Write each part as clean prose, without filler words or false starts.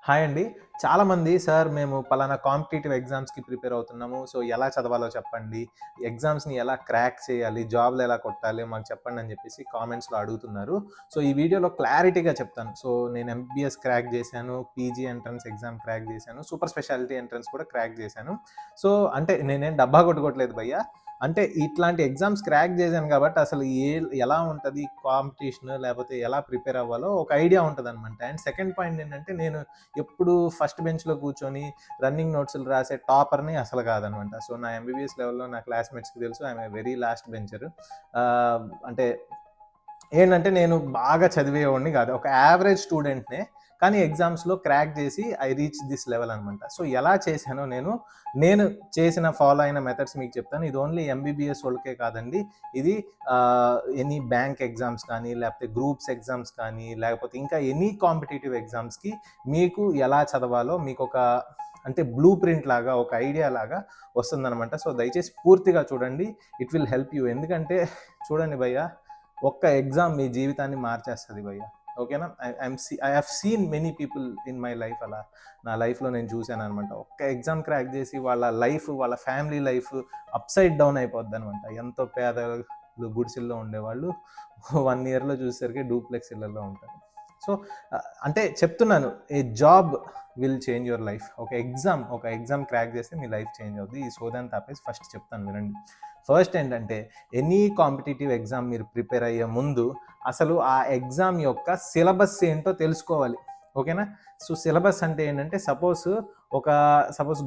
Hi అండి. చాలామంది sir మేము పలానా కాంపిటీటివ్ ఎగ్జామ్స్‌కి ప్రిపేర్ అవుతున్నాము. సో, ఎలా చదవాలో చెప్పండి. ఎగ్జామ్స్‌ని ఎలా క్రాక్ చేయాలి, జాబ్‌లు ఎలా కొట్టాలి మాకు చెప్పండి అని చెప్పేసి కామెంట్స్‌లో అడుగుతున్నారు. సో, ఈ వీడియోలో క్లారిటీగా చెప్తాను. సో, నేను ఎంబీబీఎస్ క్రాక్ చేశాను. పీజీ ఎంట్రన్స్ ఎగ్జామ్ క్రాక్ చేశాను. సూపర్ స్పెషాలిటీ ఎంట్రన్స్ కూడా క్రాక్ చేశాను. సో, అంటే నేనేం డబ్బా కొట్టుకోవట్లేదు భయ్యా. అంటే ఇట్లాంటి ఎగ్జామ్స్ క్రాక్ చేశాను కాబట్టి అసలు ఎలా ఉంటది కాంపిటీషన్ లేకపోతే ఎలా ప్రిపేర్ అవ్వాలో ఒక ఐడియా ఉంటదనమాట. అండ్ సెకండ్ పాయింట్ ఏంటంటే నేను ఎప్పుడు ఫస్ట్ బెంచ్‌లో కూర్చొని రన్నింగ్ నోట్స్‌లు రాసే టాపర్‌ని అసలు కాదనమాట. సో, నా ఎంబీబీఎస్ లెవెల్‌లో నా క్లాస్‌మేట్స్‌కి తెలుసు. I am a very last bencher. అంటే ఏంటంటే నేను బాగా చదివేవాడిని కాదు. ఒక యావరేజ్ స్టూడెంట్‌నే. కానీ ఎగ్జామ్స్‌లో క్రాక్ చేసి ఐ రీచ్ దిస్ లెవెల్ అనమాట. సో, ఎలా చేశానో నేను చేసిన ఫాలో అయిన మెథడ్స్ మీకు చెప్తాను. ఇది ఓన్లీ ఎంబీబీఎస్ వాళ్ళకే కాదండి. ఇది ఎనీ బ్యాంక్ ఎగ్జామ్స్ కానీ, లేకపోతే గ్రూప్స్ ఎగ్జామ్స్ కానీ, లేకపోతే ఇంకా ఎనీ కాంపిటీటివ్ ఎగ్జామ్స్‌కి మీకు ఎలా చదవాలో మీకొక అంటే బ్లూ ప్రింట్ లాగా, ఒక ఐడియా లాగా వస్తుందనమాట. సో, దయచేసి పూర్తిగా చూడండి. It will help you. ఎందుకంటే చూడండి భయ్యా, ఒక్క ఎగ్జామ్ మీ జీవితాన్ని మార్చేస్తది భయ్యా. ఓకేనా? I have seen many people in my life అలా. నా లైఫ్‌లో నేను చూసాననమాట. ఒక్క ఎగ్జామ్ క్రాక్ చేసి వాళ్ళ ఫ్యామిలీ లైఫ్ అప్‌సైడ్ డౌన్ అయిపోద్దనమాట. ఎంతో పేదలు గుడిసెల్లో ఉండేవాళ్ళు 1 ఇయర్‌లో చూసేసరికి డూప్లెక్స్ ఇళ్లల్లో ఉంటారు. సో, అంటే చెప్తున్నాను, a job will change your life. ఒక ఎగ్జామ్ క్రాక్ చేస్తే మీ లైఫ్ చేంజ్ అవుద్ది. ఈ సోదంతా ఆపేసి ఫస్ట్ చెప్తాను వినండి. ఫస్ట్ ఏంటంటే, ఎనీ కాంపిటీటివ్ ఎగ్జామ్ మీరు ప్రిపేర్ అయ్యే ముందు అసలు ఆ ఎగ్జామ్ యొక్క సిలబస్ ఏంటో తెలుసుకోవాలి. ఓకేనా? సో, సిలబస్ అంటే ఏంటంటే సపోజ్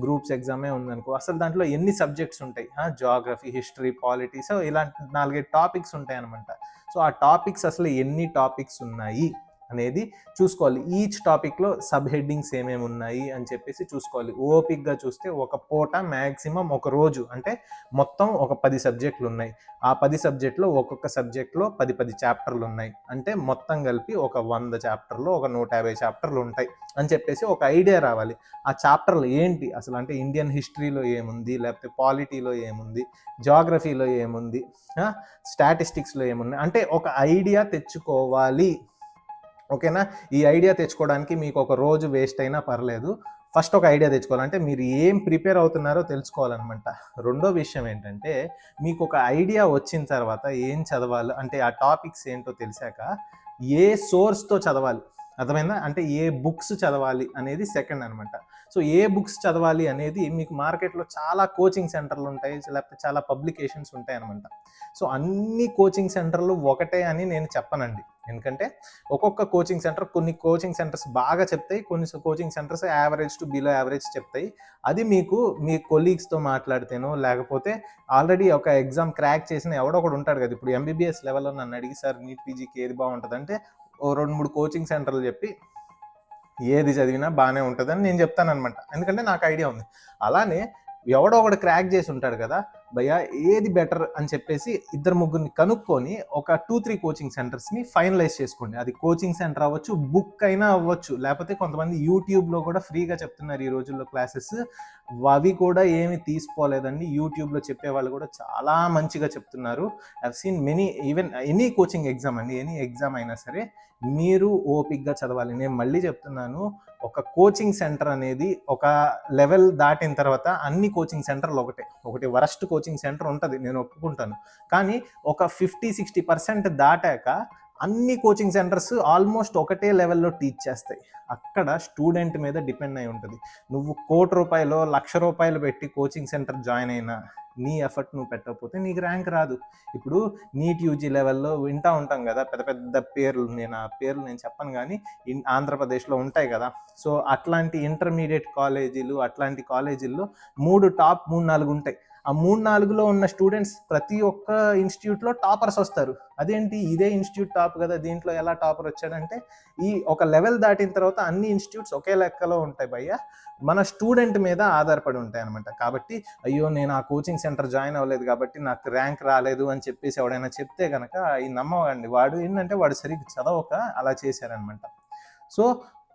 గ్రూప్స్ ఎగ్జామే ఉందనుకో, అసలు దాంట్లో ఎన్ని సబ్జెక్ట్స్ ఉంటాయి? జియోగ్రఫీ, హిస్టరీ, పాలిటీ, సో ఇలాంటి 4, 5 టాపిక్స్ ఉంటాయనమాట. సో, ఆ టాపిక్స్ అసలు ఎన్ని టాపిక్స్ ఉన్నాయి అనేది చూసుకోవాలి. ఈచ్ టాపిక్‌లో సబ్ హెడ్డింగ్స్ ఏమేమి ఉన్నాయి అని చెప్పేసి చూసుకోవాలి. ఓపికగా చూస్తే ఒక పూట మాక్సిమం ఒక రోజు అంటే మొత్తం ఒక 10 సబ్జెక్టులు ఉన్నాయి. ఆ 10 సబ్జెక్ట్‌లో ఒక్కొక్క సబ్జెక్ట్‌లో 10 చాప్టర్లు ఉన్నాయి. అంటే మొత్తం కలిపి ఒక 100 చాప్టర్లు, ఒక 150 చాప్టర్లు ఉంటాయి అని చెప్పేసి ఒక ఐడియా రావాలి. ఆ చాప్టర్లు ఏంటి అసలు, అంటే ఇండియన్ హిస్టరీలో ఏముంది, లేకపోతే పాలిటీలో ఏముంది, జియోగ్రఫీలో ఏముంది, స్టాటిస్టిక్స్‌లో ఏమున్నాయి, అంటే ఒక ఐడియా తెచ్చుకోవాలి. ఓకేనా? ఈ ఐడియా తెచ్చుకోవడానికి మీకు ఒక రోజు వేస్ట్ అయినా పర్లేదు. ఫస్ట్ ఒక ఐడియా తెచ్చుకోవాలి. అంటే మీరు ఏం ప్రిపేర్ అవుతున్నారో తెలుసుకోవాలనమాట. రెండో విషయం ఏంటంటే, మీకు ఒక ఐడియా వచ్చిన తర్వాత ఏం చదవాలో, అంటే ఆ టాపిక్స్ ఏంటో తెలిసాక ఏ సోర్స్‌తో చదవాలి. అర్థమైందా? అంటే ఏ బుక్స్ చదవాలి అనేది సెకండ్ అనమాట. సో, ఏ బుక్స్ చదవాలి అనేది మీకు మార్కెట్‌లో చాలా కోచింగ్ సెంటర్‌లు ఉంటాయి. లేకపోతే చాలా పబ్లికేషన్స్ ఉంటాయనమాట. సో, అన్ని కోచింగ్ సెంటర్‌లు ఒకటే అని నేను చెప్పనండి. ఎందుకంటే ఒక్కొక్క కొన్ని కోచింగ్ సెంటర్స్ బాగా చెప్తాయి. కొన్ని coaching centres average to below average చెప్తాయి. అది మీకు మీ కొలీగ్స్‌తో మాట్లాడితేనో, లేకపోతే ఆల్రెడీ ఒక ఎగ్జామ్ క్రాక్ చేసిన ఎవడో ఒకడు ఉంటాడు కదా! ఇప్పుడు ఎంబీబీఎస్ లెవెల్‌లో నన్ను అడిగి సార్ నీట్ పీజీకి ఏది బావుంటదంటే ఓ 2, 3 కోచింగ్ సెంటర్‌లు చెప్పి ఏది చదివినా బానే ఉంటదని నేను చెప్తాననమాట. ఎందుకంటే నాకు ఐడియా ఉంది. అలానే ఎవడో ఒకడు క్రాక్ చేసి ఉంటాడు కదా! భయ్యా ఏది బెటర్ అని చెప్పేసి ఇద్దరు ముగ్గురిని కనుక్కొని ఒక 2, 3 కోచింగ్ సెంటర్స్‌ని ఫైనలైజ్ చేసుకోండి. అది కోచింగ్ సెంటర్ అవ్వచ్చు, బుక్ అయినా అవ్వచ్చు. లేకపోతే కొంతమంది యూట్యూబ్‌లో కూడా ఫ్రీగా చెప్తున్నారు ఈ రోజుల్లో క్లాసెస్. అవి కూడా ఏమి తీసిపోలేదండి. యూట్యూబ్‌లో చెప్పేవాళ్ళు కూడా చాలా మంచిగా చెప్తున్నారు. I have seen many, even any coaching exam అండి. ఎనీ ఎగ్జామ్ అయినా సరే మీరు ఓపికగా చదవాలి. నేను మళ్ళీ చెప్తున్నాను, ఒక కోచింగ్ సెంటర్ అనేది ఒక లెవెల్ దాటిన తర్వాత అన్ని కోచింగ్ సెంటర్లు ఒకటి వరస్ట్ కోచింగ్ సెంటర్ ఉంటది, నేను ఒప్పుకుంటాను. కానీ ఒక 50, 60% దాటాక అన్ని కోచింగ్ సెంటర్స్ ఆల్మోస్ట్ ఒకటే లెవెల్‌లో టీచ్ చేస్తాయి. అక్కడ స్టూడెంట్ మీద డిపెండ్ అయి ఉంటది. నువ్వు ₹1,00,00,000, ₹1,00,000 పెట్టి కోచింగ్ సెంటర్ జాయిన్ అయినా నీ ఎఫర్ట్ నువ్వు పెట్టకపోతే నీకు ర్యాంక్ రాదు. ఇప్పుడు నీట్ యూజీ లెవెల్‌లో వింటా ఉంటాం గదా! పెద్ద పెద్ద పేర్లు. ఆ పేర్లు నేను చెప్పను గానీ ఆంధ్రప్రదేశ్‌లో ఉంటాయి గదా! సో, అట్లాంటి ఇంటర్మీడియేట్ కాలేజీలు, అట్లాంటి కాలేజీల్లో 3, 4 ఉంటాయి. ఆ 3, 4లో ఉన్న స్టూడెంట్స్ ప్రతి ఒక్క ఇన్‌స్టిట్యూట్‌లో టాపర్స్ వస్తారు. అదేంటి ఇదే ఇన్‌స్టిట్యూట్ టాప్ గదా! దీంట్లో ఎలా టాపర్ వచ్చాడంటే, ఈ ఒక లెవెల్ దాటిన తర్వాత అన్ని ఇన్‌స్టిట్యూట్స్ ఒకే లెక్కలో ఉంటాయి భయ్యా. మన స్టూడెంట్ మీద ఆధారపడి ఉంటాయన్నమాట. కాబట్టి అయ్యో! నేను ఆ కోచింగ్ సెంటర్ జాయిన్ అవ్వలేదు కాబట్టి నాకు ర్యాంక్ రాలేదు అని చెప్పేసి ఎవడైనా చెప్తే గనక నమ్మకండి. వాడు ఏంటంటే వాడు సరిగ్గా చదవక అలా చేశారనమాట. సో,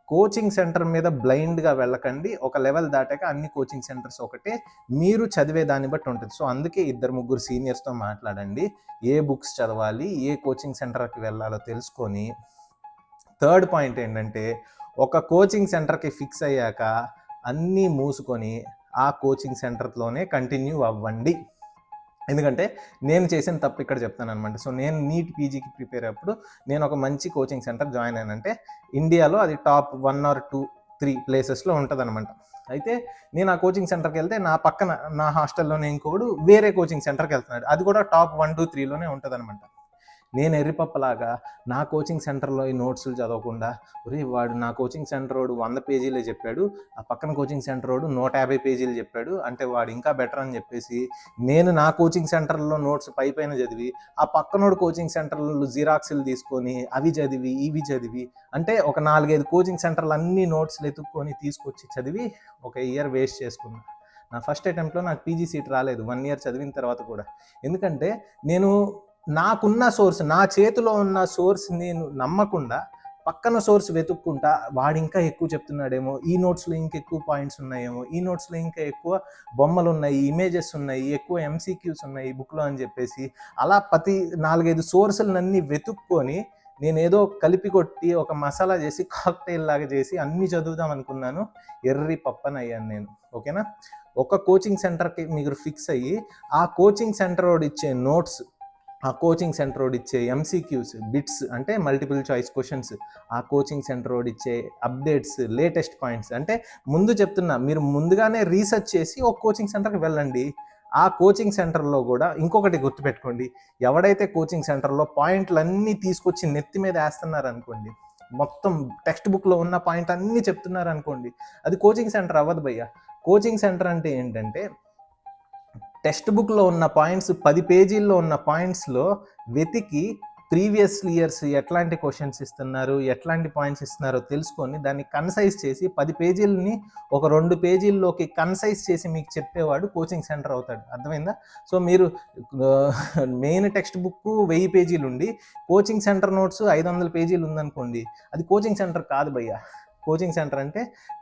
కోచింగ్ సెంటర్ మీద బ్లైండ్‌గా వెళ్ళకండి. ఒక లెవెల్ దాటాక అన్ని కోచింగ్ సెంటర్స్ ఒకటే. మీరు చదివే దాన్ని బట్టి ఉంటది. సో, అందుకే ఇద్దరు, ముగ్గురు సీనియర్స్‌తో మాట్లాడండి. ఏ బుక్స్ చదవాలి, ఏ కోచింగ్ సెంటర్‌కి వెళ్ళాలో తెలుసుకొని, థర్డ్ పాయింట్ ఏంటంటే, ఒక కోచింగ్ సెంటర్కి ఫిక్స్ అయ్యాక అన్నీ మూసుకొని ఆ కోచింగ్ సెంటర్లోనే కంటిన్యూ అవ్వండి. ఎందుకంటే నేను చేసిన తప్పు ఇక్కడ చెప్తాను అనమాట. సో నేను నీట్ పీజీకి ప్రిపేర్ అయ్యేప్పుడు నేను ఒక మంచి కోచింగ్ సెంటర్ జాయిన్ అయ్యానంటే ఇండియాలో అది టాప్ 1 or 2, 3 ప్లేసెస్లో ఉంటుందన్నమాట. అయితే నేను ఆ కోచింగ్ సెంటర్కి వెళ్తే నా పక్కన నా హాస్టల్లోనే ఇంకొకడు వేరే కోచింగ్ సెంటర్కి వెళ్తున్నాడు, అది కూడా టాప్ 1, 2, 3లోనే ఉంటుంది అనమాట. నేను ఎర్రిపప్పలాగా నా కోచింగ్ సెంటర్లో ఈ నోట్స్లు చదవకుండా, ఒరే వాడు నా కోచింగ్ సెంటర్ వాడు 100 పేజీలే చెప్పాడు, ఆ పక్కన కోచింగ్ సెంటర్ వాడు 150 పేజీలు చెప్పాడు, అంటే వాడు ఇంకా బెటర్ అని చెప్పేసి నేను నా కోచింగ్ సెంటర్లో నోట్స్ పైన చదివి ఆ పక్కనోడు కోచింగ్ సెంటర్లో జిరాక్స్లు తీసుకొని అవి చదివి ఇవి చదివి, అంటే ఒక 4-5 కోచింగ్ సెంటర్లు అన్ని నోట్స్లు ఎత్తుక్కొని తీసుకొచ్చి చదివి ఒక ఇయర్ వేస్ట్ చేసుకున్నా. నా ఫస్ట్ అటెంప్ట్లో నాకు పీజీ సీట్ రాలేదు 1 year చదివిన తర్వాత కూడా. ఎందుకంటే నేను నాకున్న సోర్స్, నా చేతిలో ఉన్న సోర్స్ నేను నమ్మకుండా పక్కన సోర్స్ వెతుక్కుంటా వాడు ఇంకా ఎక్కువ చెప్తున్నాడేమో, ఈ నోట్స్లో ఇంకా ఎక్కువ పాయింట్స్ ఉన్నాయేమో, ఈ నోట్స్లో ఇంకా ఎక్కువ బొమ్మలు ఉన్నాయి, ఇమేజెస్ ఉన్నాయి, ఎక్కువ ఎంసీక్యూస్ ఉన్నాయి ఈ బుక్లో అని చెప్పేసి అలా ప్రతి 4-5 సోర్సులన్నీ వెతుక్కొని నేనేదో కలిపి కొట్టి ఒక మసాలా చేసి కాక్టైల్ లాగా చేసి అన్నీ చదువుదాం అనుకున్నాను. ఎర్రి పప్పనయ్యాను నేను. ఓకేనా? ఒక కోచింగ్ సెంటర్కి మీరు ఫిక్స్ అయ్యి ఆ కోచింగ్ సెంటర్ వాడు ఇచ్చే నోట్స్, ఆ కోచింగ్ సెంటర్ వాడు ఇచ్చే ఎంసీక్యూస్, బిట్స్ అంటే మల్టిపుల్ చాయిస్ క్వశ్చన్స్, ఆ కోచింగ్ సెంటర్ వాడు ఇచ్చే అప్డేట్స్, లేటెస్ట్ పాయింట్స్, అంటే ముందు చెప్తున్నా మీరు ముందుగానే రీసెర్చ్ చేసి ఒక కోచింగ్ సెంటర్కి వెళ్ళండి. ఆ కోచింగ్ సెంటర్లో కూడా ఇంకొకటి గుర్తుపెట్టుకోండి, ఎవడైతే కోచింగ్ సెంటర్లో పాయింట్లన్నీ తీసుకొచ్చి నెత్తి మీద వేస్తున్నారు అనుకోండి, మొత్తం టెక్స్ట్ బుక్లో ఉన్న పాయింట్ అన్నీ చెప్తున్నారు అనుకోండి, అది కోచింగ్ సెంటర్ అవ్వదు భయ్య. కోచింగ్ సెంటర్ అంటే ఏంటంటే టెక్స్ట్ బుక్లో ఉన్న పాయింట్స్ 10 పేజీల్లో ఉన్న పాయింట్స్లో వెతికి ప్రీవియస్ ఇయర్స్ ఎట్లాంటి క్వశ్చన్స్ ఇస్తున్నారు, ఎట్లాంటి పాయింట్స్ ఇస్తున్నారో తెలుసుకొని దాన్ని కన్సైజ్ చేసి 10 పేజీలని ఒక 2 పేజీల్లోకి కన్సైజ్ చేసి మీకు చెప్పేవాడు కోచింగ్ సెంటర్ అవుతాడు. అర్థమైందా? సో మీరు మెయిన్ టెక్స్ట్ బుక్ 1000 పేజీలు ఉండి కోచింగ్ సెంటర్ నోట్స్ 500 పేజీలు ఉందనుకోండి, అది కోచింగ్ సెంటర్ కాదు భయ్య. కోచింగ్ సెంటర్ అంటే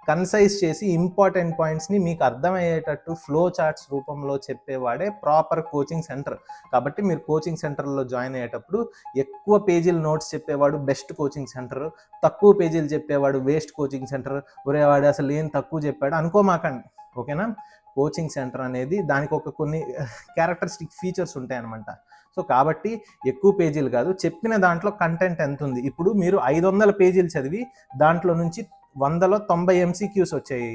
కన్సైజ్ చేసి ఇంపార్టెంట్ పాయింట్స్ని మీకు అర్థమయ్యేటట్టు ఫ్లో చార్ట్స్ రూపంలో చెప్పేవాడే ప్రాపర్ కోచింగ్ సెంటర్. కాబట్టి మీరు కోచింగ్ సెంటర్లో జాయిన్ అయ్యేటప్పుడు ఎక్కువ పేజీలు నోట్స్ చెప్పేవాడు బెస్ట్ కోచింగ్ సెంటర్, తక్కువ పేజీలు చెప్పేవాడు వేస్ట్ కోచింగ్ సెంటర్, ఒరేవాడు అసలు ఏం తక్కువ చెప్పాడు అనుకోమాకండి. ఓకేనా? కోచింగ్ సెంటర్ అనేది దానికి ఒక కొన్ని క్యారెక్టరిస్టిక్ ఫీచర్స్ ఉంటాయన్నమాట. సో కాబట్టి ఎక్కువ పేజీలు కాదు, చెప్పిన దాంట్లో కంటెంట్ ఎంత ఉంది. ఇప్పుడు మీరు 500 పేజీలు చదివి దాంట్లో నుంచి 100లో 90 ఎంసీక్యూస్ వచ్చాయి.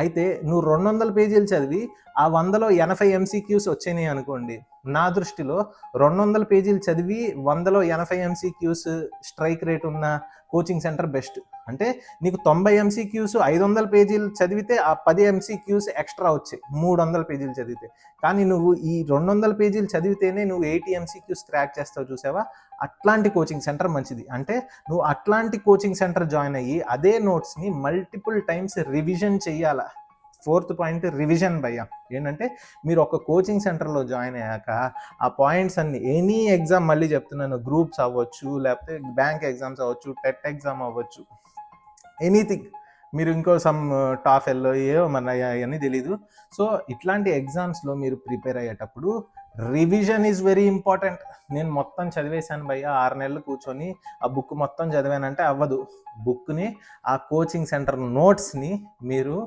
అయితే నువ్వు 200 పేజీలు చదివి ఆ 100లో 80 ఎంసీక్యూస్ వచ్చాయి అనుకోండి, నా దృష్టిలో 200 పేజీలు చదివి 100లో 80 ఎంసీక్యూస్ స్ట్రైక్ రేట్ ఉన్న కోచింగ్ సెంటర్ బెస్ట్. అంటే నీకు 90 ఎంసీక్యూస్ 500 పేజీలు చదివితే ఆ 10 ఎంసీక్యూస్ ఎక్స్ట్రా వచ్చాయి 300 పేజీలు చదివితే. కానీ నువ్వు ఈ 200 పేజీలు చదివితేనే నువ్వు 80 ఎంసీక్యూస్ క్రాక్ చేస్తావు చూసావా, అట్లాంటి కోచింగ్ సెంటర్ మంచిది. అంటే నువ్వు అట్లాంటి కోచింగ్ సెంటర్ జాయిన్ అయ్యి అదే నోట్స్ని మల్టిపుల్ టైమ్స్ రివిజన్ చెయ్యాలా. 4th పాయింట్ రివిజన్ భయ్య. ఏంటంటే మీరు ఒక కోచింగ్ సెంటర్లో జాయిన్ అయ్యాక ఆ పాయింట్స్ అన్ని, ఎనీ ఎగ్జామ్ మళ్ళీ చెప్తున్నాను, గ్రూప్స్ అవ్వచ్చు, లేకపోతే బ్యాంక్ ఎగ్జామ్స్ అవ్వచ్చు, టెట్ ఎగ్జామ్ అవ్వచ్చు, ఎనీథింగ్, మీరు ఇంకో సమ్ టాఫెల్లో ఏవో మన అవన్నీ తెలీదు. సో ఇట్లాంటి ఎగ్జామ్స్లో మీరు ప్రిపేర్ అయ్యేటప్పుడు రివిజన్ ఈజ్ వెరీ ఇంపార్టెంట్. నేను మొత్తం చదివేశాను భయ్య, 6 నెలలు కూర్చొని ఆ బుక్ మొత్తం చదివానంటే అవ్వదు. బుక్ని, ఆ కోచింగ్ సెంటర్ నోట్స్ని మీరు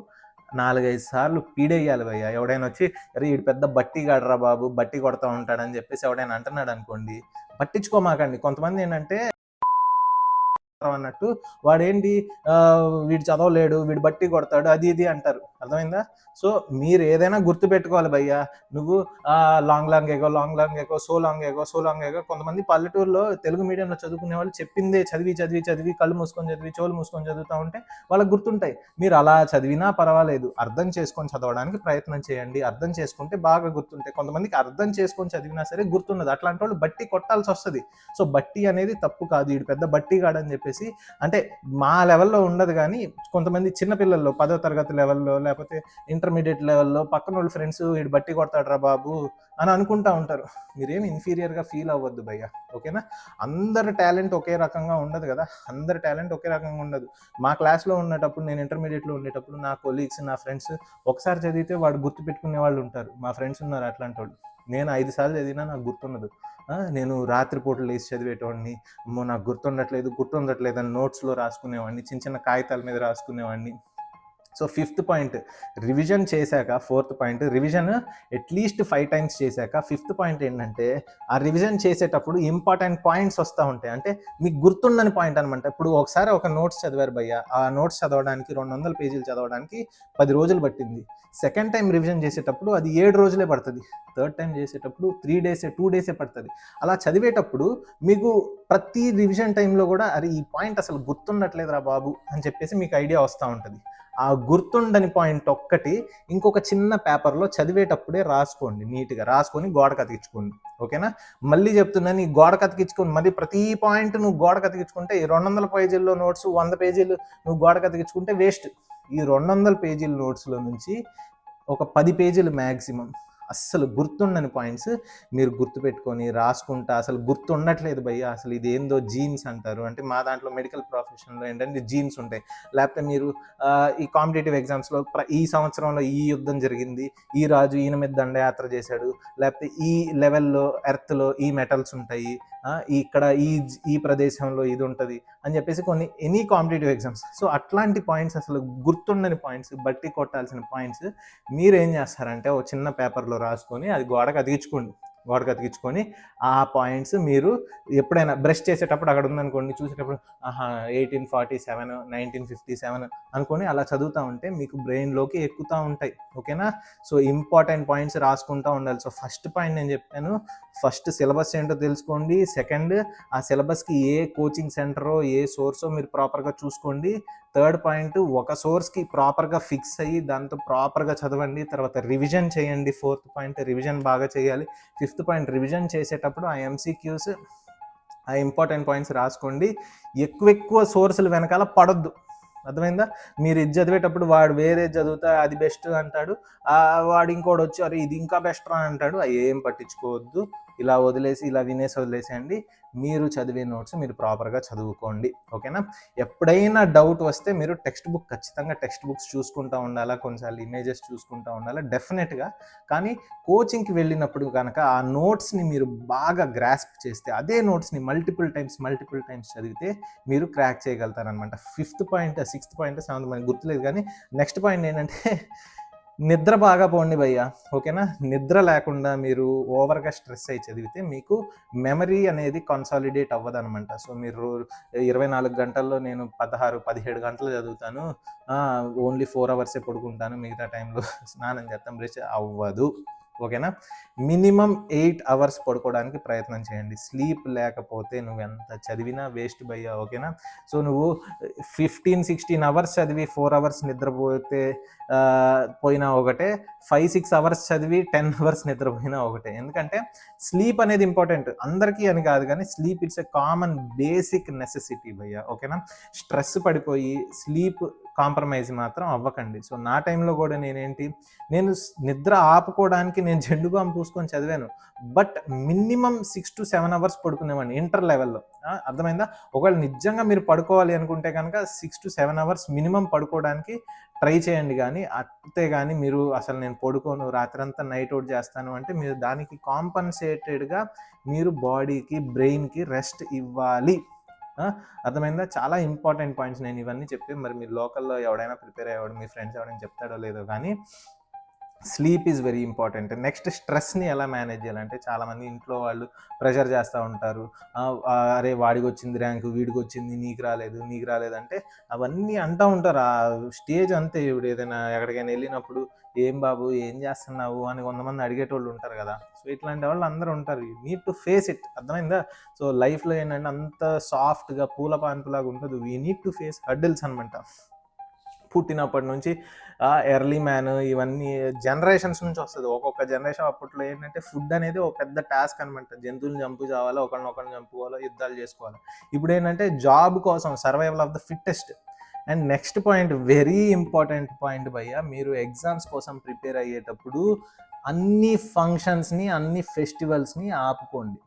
4-5 సార్లు పీడేయాలి భయ్య. ఎవడైనా వచ్చి అరే వీడు పెద్ద బట్టి గాడరా బాబు, బట్టి కొడతా ఉంటాడని చెప్పేసి ఎవడైనా అంటున్నాడు అనుకోండి, పట్టించుకోమాకండి. కొంతమంది ఏంటంటే అన్నట్టు వాడేంటి వీడు చదవలేడు, వీడు బట్టి కొడతాడు, అది ఇది అంటారు. అర్థమైందా? సో మీరు ఏదైనా గుర్తు పెట్టుకోవాలి భయ్య. నువ్వు long ago so long ago కొంతమంది పల్లెటూరులో తెలుగు మీడియంలో చదువుకునే వాళ్ళు చెప్పిందే చదివి కళ్ళు మూసుకొని చదివి చెవులు మూసుకొని చదువుతూ ఉంటే వాళ్ళకి గుర్తుంటాయి. మీరు అలా చదివినా పర్వాలేదు, అర్థం చేసుకొని చదవడానికి ప్రయత్నం చేయండి. అర్థం చేసుకుంటే బాగా గుర్తుంటాయి. కొంతమందికి అర్థం చేసుకొని చదివినా సరే గుర్తుండదు, అట్లాంటి వాళ్ళు బట్టి కొట్టాల్సి వస్తుంది. సో బట్టి అనేది తప్పు కాదు, వీడు పెద్ద బట్టి గాడని చెప్పేసి అంటే మా లెవెల్లో ఉండదు. కానీ కొంతమంది చిన్నపిల్లల్లో 10వ తరగతి లెవెల్లో లేకపోతే ఇంటర్మీడియట్ లెవెల్లో పక్కన వాళ్ళ ఫ్రెండ్స్ వీడు బట్టి కొడతాడు రా బాబు అని అనుకుంటా ఉంటారు. మీరేమి ఇన్ఫీరియర్గా ఫీల్ అవ్వద్దు భయ్య. ఓకేనా? అందరి టాలెంట్ ఒకే రకంగా ఉండదు కదా, అందరి టాలెంట్ ఒకే రకంగా ఉండదు. మా క్లాస్లో ఉన్నటప్పుడు, నేను ఇంటర్మీడియట్లో ఉండేటప్పుడు నా కొలీగ్స్, నా ఫ్రెండ్స్ ఒకసారి చదివితే వాడు గుర్తు పెట్టుకునే వాళ్ళు ఉంటారు. మా ఫ్రెండ్స్ ఉన్నారు అట్లాంటి వాళ్ళు. నేను 5 సార్లు చదివినా నాకు గుర్తుండదు. నేను రాత్రిపూటలు లేసి చదివేటోడిని. అమ్మో! నాకు గుర్తుండట్లేదు అని నోట్స్‌లో రాసుకునేవాడిని. చిన్న చిన్న కాగితాల మీద రాసుకునేవాడిని. సో ఫిఫ్త్ పాయింట్ రివిజన్ చేశాక, fourth point revision at least 5 times చేశాక, ఫిఫ్త్ పాయింట్ ఏంటంటే ఆ రివిజన్ చేసేటప్పుడు ఇంపార్టెంట్ పాయింట్స్ వస్తూ ఉంటాయి. అంటే మీకు గుర్తుండని పాయింట్ అనమాట. ఇప్పుడు ఒకసారి ఒక నోట్స్ చదివారు భయ్య, ఆ నోట్స్ చదవడానికి 200 పేజీలు చదవడానికి 10 రోజులు పట్టింది. సెకండ్ టైం రివిజన్ చేసేటప్పుడు అది 7 రోజులే పడుతుంది. థర్డ్ టైం చేసేటప్పుడు 2 డేసే పడుతుంది. అలా చదివేటప్పుడు మీకు ప్రతి రివిజన్ టైంలో కూడా అరే ఈ పాయింట్ అసలు గుర్తుండట్లేదురా బాబు అని చెప్పేసి మీకు ఐడియా వస్తూ ఉంటుంది. ఆ గుర్తుండని పాయింట్ ఒక్కటి ఇంకొక చిన్న పేపర్లో చదివేటప్పుడే రాసుకోండి, నీట్గా రాసుకొని గోడకు అతికించుకోండి. ఓకేనా? మళ్ళీ చెప్తున్నాను, ఈ గోడకు అతికించుకొని మరి ప్రతి పాయింట్ నువ్వు గోడకు అతికించుకుంటే ఈ 200 పేజీల్లో నోట్స్ 100 పేజీలు నువ్వు గోడకు అతికించుకుంటే వేస్ట్. ఈ 200 పేజీల నోట్స్లో నుంచి ఒక 10 పేజీలు మ్యాక్సిమం అస్సలు గుర్తుండని పాయింట్స్ మీరు గుర్తుపెట్టుకొని రాసుకుంటా. అసలు గుర్తుండట్లేదు భయ్య, అసలు ఇదేందో జీన్స్ అంటారు. అంటే మా దాంట్లో మెడికల్ ప్రొఫెషన్లో ఏంటంటే జీన్స్ ఉంటాయి. లేకపోతే మీరు ఈ కాంపిటేటివ్ ఎగ్జామ్స్లో ఈ సంవత్సరంలో ఈ యుద్ధం జరిగింది, ఈ రాజు ఈయన మీద దండయాత్ర చేశాడు, లేకపోతే ఈ లెవెల్లో ఎర్త్లో ఈ మెటల్స్ ఉంటాయి, ఇక్కడ ఈ ప్రదేశంలో ఇది ఉంటుంది అని చెప్పేసి కొన్ని ఎనీ కాంపిటేటివ్ ఎగ్జామ్స్. సో అట్లాంటి పాయింట్స్, అసలు గుర్తుండని పాయింట్స్, బట్టి కొట్టాల్సిన పాయింట్స్ మీరు ఏం చేస్తారంటే ఒక చిన్న పేపర్లో రాసుకొని అది గోడకు అతికించుకొని ఆ పాయింట్స్ మీరు ఎప్పుడైనా బ్రష్ చేసేటప్పుడు అక్కడ ఉందనుకోండి, చూసేటప్పుడు 1847 1957 అనుకొని అలా చదువుతూ ఉంటే మీకు బ్రెయిన్లోకి ఎక్కుతూ ఉంటాయి. ఓకేనా? సో ఇంపార్టెంట్ పాయింట్స్ రాసుకుంటూ ఉండాలి. సో ఫస్ట్ పాయింట్ నేను చెప్పాను, ఫస్ట్ సిలబస్ ఏంటో తెలుసుకోండి. సెకండ్, ఆ సిలబస్కి ఏ కోచింగ్ సెంటరో ఏ సోర్సో మీరు ప్రాపర్గా చూసుకోండి. థర్డ్ పాయింట్, ఒక సోర్స్కి ప్రాపర్గా ఫిక్స్ అయ్యి దాంతో ప్రాపర్గా చదవండి. తర్వాత రివిజన్ చేయండి. ఫోర్త్ పాయింట్, రివిజన్ బాగా చేయాలి. ఫిఫ్త్ పాయింట్, రివిజన్ చేసేటప్పుడు ఆ ఎంసీక్యూస్, ఆ ఇంపార్టెంట్ పాయింట్స్ రాసుకోండి. ఎక్కువ సోర్సులు వెనకాల పడొద్దు. అర్థమైందా? మీరు ఇది చదివేటప్పుడు వాడు వేరే చదువుతా అది బెస్ట్ అంటాడు, వాడు ఇంకోటి వచ్చి అరే ఇది ఇంకా బెస్ట్ రా అంటాడు. అవి ఏం పట్టించుకోవద్దు. ఇలా వదిలేసేయండి. మీరు చదివే నోట్స్ మీరు ప్రాపర్గా చదువుకోండి. ఓకేనా? ఎప్పుడైనా డౌట్ వస్తే మీరు ఖచ్చితంగా టెక్స్ట్ బుక్స్ చూసుకుంటూ ఉండాలా, కొన్నిసార్లు ఇమేజెస్ చూసుకుంటూ ఉండాలా డెఫినెట్గా. కానీ కోచింగ్కి వెళ్ళినప్పుడు కనుక ఆ నోట్స్ని మీరు బాగా గ్రాస్ప్ చేస్తే, అదే నోట్స్ని మల్టిపుల్ టైమ్స్ చదివితే మీరు క్రాక్ చేయగలుగుతారనమాట. సిక్స్త్ పాయింట్, సెవెంత్ పాయింట్ గుర్తులేదు, కానీ నెక్స్ట్ పాయింట్ ఏంటంటే నిద్ర బాగా పోండి భయ్య. ఓకేనా? నిద్ర లేకుండా మీరు ఓవర్గా స్ట్రెస్ అయ్యి చదివితే మీకు మెమరీ అనేది కన్సాలిడేట్ అవ్వదనమాట. సో మీరు 24 గంటల్లో నేను 17 గంటలు చదువుతాను, ఓన్లీ 4 అవర్సే పడుకుంటాను, మిగతా టైంలో స్నానం చేస్తాం, బ్రష్ అవ్వదు. ఓకేనా? మినిమం 8 అవర్స్ పడుకోవడానికి ప్రయత్నం చేయండి. స్లీప్ లేకపోతే నువ్వు ఎంత చదివినా వేస్ట్ భయ్యా. ఓకేనా? సో నువ్వు 15-16 అవర్స్ చదివి 4 అవర్స్ నిద్రపోతే పోయినా ఒకటే, 5-6 అవర్స్ చదివి 10 అవర్స్ నిద్రపోయినా ఒకటే. ఎందుకంటే స్లీప్ అనేది ఇంపార్టెంట్, అందరికీ అని కాదు, కానీ sleep it's a common basic necessity భయ్యా. ఓకేనా? స్ట్రెస్ పడిపోయి స్లీప్ కాంప్రమైజ్ మాత్రం అవ్వకండి. సో నా టైంలో కూడా నేను నిద్ర ఆపుకోవడానికి నేను జెండు బామ్ పూసుకొని చదివాను, బట్ మినిమం 6-7 అవర్స్ పడుకునేవాడిని ఇంటర్ లెవెల్లో. అర్థమైందా? ఒకవేళ నిజంగా మీరు పడుకోవాలి అనుకుంటే కనుక 6-7 అవర్స్ మినిమం పడుకోవడానికి ట్రై చేయండి. కానీ అంతేగాని మీరు అసలు నేను పడుకోను, రాత్రంతా నైట్ అవుట్ చేస్తాను అంటే మీరు దానికి కాంపన్సేటెడ్గా మీరు బాడీకి, బ్రెయిన్కి రెస్ట్ ఇవ్వాలి. అర్థమైందా? చాలా ఇంపార్టెంట్ పాయింట్స్ నేను ఇవన్నీ చెప్పి, మరి మీరు లోకల్లో ఎవడైనా ప్రిపేర్ అయ్యేవాడు, మీ ఫ్రెండ్స్ ఎవడైనా చెప్తాడో లేదో కానీ sleep is very important. Next, స్ట్రెస్ని ఎలా మేనేజ్ చేయాలంటే చాలామంది ఇంట్లో వాళ్ళు ప్రెషర్ చేస్తూ ఉంటారు. అరే వాడికి వచ్చింది ర్యాంకు, వీడికి వచ్చింది, నీకు రాలేదు అంటే అవన్నీ అంటూ ఉంటారు. ఆ స్టేజ్ అంతే. ఇప్పుడు ఏదైనా ఎక్కడికైనా వెళ్ళినప్పుడు ఏం బాబు ఏం చేస్తున్నావు అని కొంతమంది అడిగేటోళ్ళు ఉంటారు కదా. సో ఇట్లాంటి వాళ్ళు అందరూ ఉంటారు. You need to face it. అర్థమైందా? సో లైఫ్లో ఏంటంటే అంత సాఫ్ట్గా పూల పాన్పులాగా ఉంటుంది. We need to face hurdles అనమాట. పుట్టినప్పటి నుంచి ఎర్లీ మ్యాన్ ఇవన్నీ జనరేషన్స్ నుంచి వస్తుంది. ఒక్కొక్క జనరేషన్ అప్పట్లో ఏంటంటే ఫుడ్ అనేది ఒక పెద్ద టాస్క్ అనమాట. జంతువులను చంపు చావాలా, ఒకరినొకరిని చంపుకోవాలా, యుద్ధాలు చేసుకోవాలి. ఇప్పుడు ఏంటంటే జాబ్ కోసం survival of the fittest. And next point, very important point భయ్య, మీరు ఎగ్జామ్స్ కోసం ప్రిపేర్ అయ్యేటప్పుడు అన్ని ఫంక్షన్స్ని, అన్ని ఫెస్టివల్స్ని ఆపుకోండి.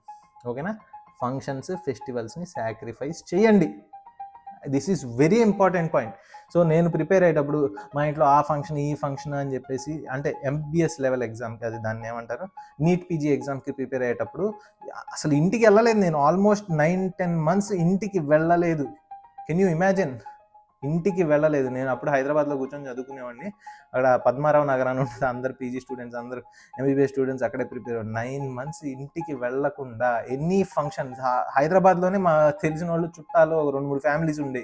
ఓకేనా? ఫంక్షన్స్, ఫెస్టివల్స్ని సాక్రిఫైస్ చేయండి. This is very important point. So నేను ప్రిపేర్ అయ్యేటప్పుడు మా ఇంట్లో ఆ ఫంక్షన్ ఈ ఫంక్షన్ అని చెప్పేసి, అంటే ఎంబీబీఎస్ లెవెల్ ఎగ్జామ్కి, అది దాన్ని ఏమంటారు, నీట్ పీజీ ఎగ్జామ్కి ప్రిపేర్ అయ్యేటప్పుడు అసలు ఇంటికి వెళ్ళలేదు నేను. ఆల్మోస్ట్ 9-10 months ఇంటికి వెళ్ళలేదు. Can you imagine? ఇంటికి వెళ్ళలేదు. నేను అప్పుడు హైదరాబాద్లో కూర్చొని చదువుకునేవాడిని. అక్కడ పద్మారావు నగర్ అని ఉంటుంది, అందరు పీజీ స్టూడెంట్స్, అందరు ఎంబీబీఎస్ స్టూడెంట్స్ అక్కడే ప్రిపేర్ అయ్యారు. 9 months ఇంటికి వెళ్ళకుండా ఎనీ ఫంక్షన్స్, హైదరాబాద్లోనే మా తెలిసిన వాళ్ళు చుట్టాలు 2-3 ఫ్యామిలీస్ ఉండే,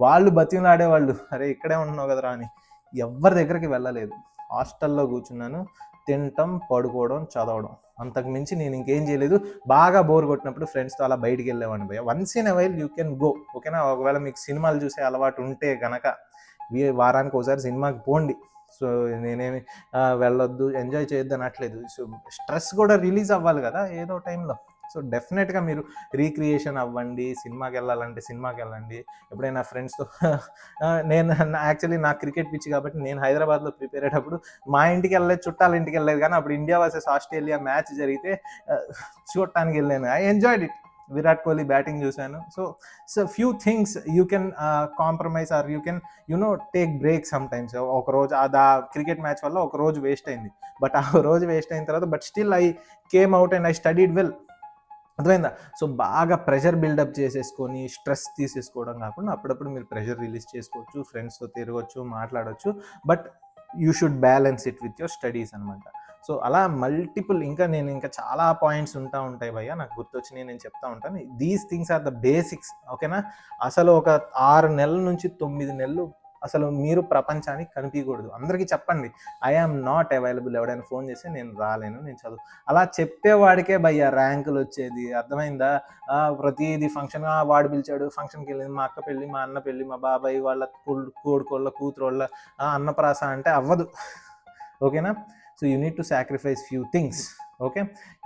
వాళ్ళు బతిమలాడేవాళ్ళు, అరే ఇక్కడే ఉంటున్నావు కదరా అని. ఎవరి దగ్గరికి వెళ్ళలేదు. హాస్టల్లో కూర్చున్నాను, తినటం, పడుకోవడం, చదవడం, అంతకు మించి నేను ఇంకేం చేయలేదు. బాగా బోర్ కొట్టినప్పుడు ఫ్రెండ్స్తో అలా బయటికి వెళ్ళేవాడిని భయ్య. Once in a while you can go, ఓకేనా? ఒకవేళ మీకు సినిమాలు చూసే అలవాటు ఉంటే గనక వారానికి ఒకసారి సినిమాకి పోండి. సో నేనేమి వెళ్ళొద్దు, ఎంజాయ్ చేయొద్దు అనట్లేదు. సో స్ట్రెస్ కూడా రిలీజ్ అవ్వాలి కదా ఏదో టైంలో. సో డెఫినెట్గా మీరు రీక్రియేషన్ అవ్వండి, సినిమాకి వెళ్ళాలంటే సినిమాకి వెళ్ళండి. ఎప్పుడైనా ఫ్రెండ్స్తో నేను యాక్చువల్లీ నాకు క్రికెట్ పిచ్చి కాబట్టి నేను హైదరాబాద్లో ప్రిపేర్ అయ్యేటప్పుడు మా ఇంటికి వెళ్ళలేదు, చుట్టాల ఇంటికి వెళ్ళలేదు. కానీ అప్పుడు ఇండియా వర్సెస్ ఆస్ట్రేలియా మ్యాచ్ జరిగితే చూడటానికి వెళ్ళాను. I enjoyed it. Virat Kohli batting చూశాను. So few things you can compromise, or you can take break some times. ఒక రోజు క్రికెట్ మ్యాచ్ వల్ల ఒక రోజు వేస్ట్ అయింది, బట్ ఆ రోజు వేస్ట్ అయిన తర్వాత but still I came out and I studied well. అర్థమైందా? సో బాగా ప్రెషర్ బిల్డప్ చేసేసుకొని స్ట్రెస్ తీసేసుకోవడం కాకుండా అప్పుడప్పుడు మీరు ప్రెషర్ రిలీజ్ చేసుకోవచ్చు, ఫ్రెండ్స్తో తిరగవచ్చు, మాట్లాడవచ్చు, but you should balance it with your studies అనమాట. సో అలా మల్టిపుల్ ఇంకా చాలా పాయింట్స్ ఉంటాయి భయ్య, నాకు గుర్తొచ్చినాయి, నేను చెప్తా ఉంటాను. These things are the basics, ఓకేనా? అసలు ఒక 6 నెలల నుంచి 9 నెలలు అసలు మీరు ప్రపంచానికి కనిపించకూడదు. అందరికీ చెప్పండి, ఐ ఆమ్ నాట్ అవైలబుల్. ఎవడైనా ఫోన్ చేస్తే నేను రాలేను, నేను చదువు, అలా చెప్పేవాడికే భయ్య ర్యాంకులు వచ్చేది. అర్థమైందా? ప్రతిదీ ఫంక్షన్, వాడు పిలిచాడు, ఫంక్షన్కి వెళ్ళింది, మా అక్క పెళ్ళి, మా అన్న పెళ్ళి, మా బాబాయ్ వాళ్ళ కొడుకోళ్ళ కూతురోళ్ళ అన్నప్రాస అంటే అవ్వదు, ఓకేనా? So you need to sacrifice few things, okay?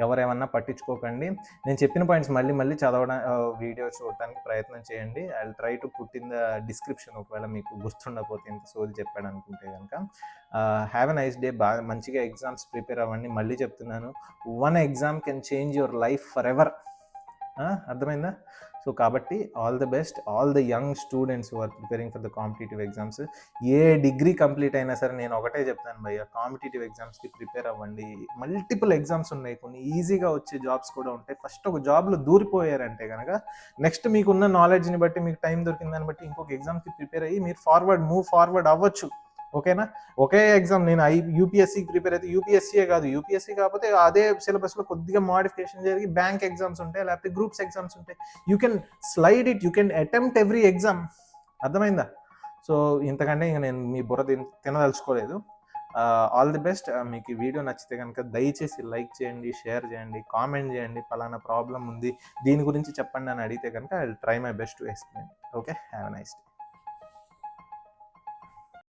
ఎవరేమన్నా పట్టించుకోకండి. నేను చెప్పిన పాయింట్స్ మళ్ళీ చదవడం, వీడియో చూడటానికి ప్రయత్నం చేయండి. I will try to put in the description, ఒకవేళ మీకు గుర్తుండకపోతే ఇంత సోది చెప్పాడు అనుకుంటే కనుక. Have a nice day. బాగా మంచిగా ఎగ్జామ్స్ ప్రిపేర్ అవ్వండి. మళ్ళీ చెప్తున్నాను, 1 exam can change your life forever. అర్థమైందా? సో కాబట్టి all the best, all the young students who are preparing for the competitive exams. ఏ డిగ్రీ కంప్లీట్ అయినా సరే నేను ఒకటే చెప్తాను భయ్య, కాంపిటేటివ్ ఎగ్జామ్స్కి ప్రిపేర్ అవ్వండి. మల్టిపుల్ ఎగ్జామ్స్ ఉన్నాయి, కొన్ని ఈజీగా వచ్చే జాబ్స్ కూడా ఉంటాయి. ఫస్ట్ ఒక జాబ్లో దూరిపోయారంటే కనుక నెక్స్ట్ మీకున్న నాలెడ్జ్ని బట్టి, మీకు టైం దొరికిందని బట్టి ఇంకొక ఎగ్జామ్కి ప్రిపేర్ అయ్యి మీరు మూవ్ ఫార్వర్డ్ అవ్వచ్చు, ఓకేనా? ఒకే ఎగ్జామ్ నేను యూపీఎస్సీకి ప్రిపేర్ అయితే యూపీఎస్సీయే కాదు, యూపీఎస్సీ కాకపోతే అదే సిలబస్లో కొద్దిగా మోడిఫికేషన్ జరిగి బ్యాంక్ ఎగ్జామ్స్ ఉంటాయి, లేకపోతే గ్రూప్స్ ఎగ్జామ్స్ ఉంటాయి. You can slide it, you can attempt every exam. అర్థమైందా? సో ఇంతకంటే ఇంకా నేను మీ బుర్ర తినదలుచుకోలేదు. All the best. మీకు ఈ వీడియో నచ్చితే కనుక దయచేసి లైక్ చేయండి, షేర్ చేయండి, కామెంట్ చేయండి. పలానా ప్రాబ్లం ఉంది, దీని గురించి చెప్పండి అని అడిగితే కనుక I will try my best to explain. Okay, have a nice day.